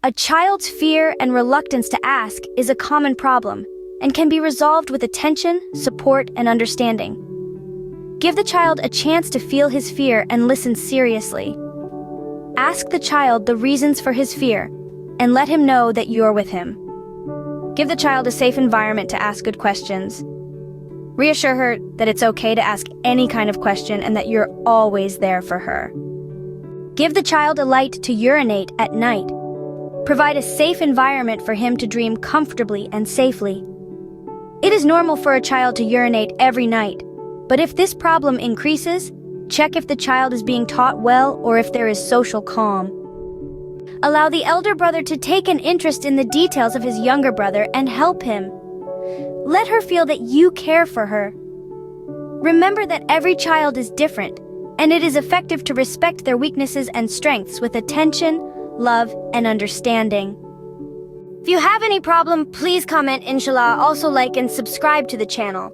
A child's fear and reluctance to ask is a common problem and can be resolved with attention, support, and understanding. Give the child a chance to feel his fear and listen seriously. Ask the child the reasons for his fear and let him know that you're with him. Give the child a safe environment to ask good questions. Reassure her that it's okay to ask any kind of question and that you're always there for her. Give the child a light to urinate at night. Provide a safe environment for him to dream comfortably and safely. It is normal for a child to urinate every night, but if this problem increases, check if the child is being taught well or if there is social calm. Allow the elder brother to take an interest in the details of his younger brother and help him. Let her feel that you care for her. Remember that every child is different, and it is effective to respect their weaknesses and strengths with attention, love, and understanding. If you have any problem, please comment, inshallah. Also like and subscribe to the channel.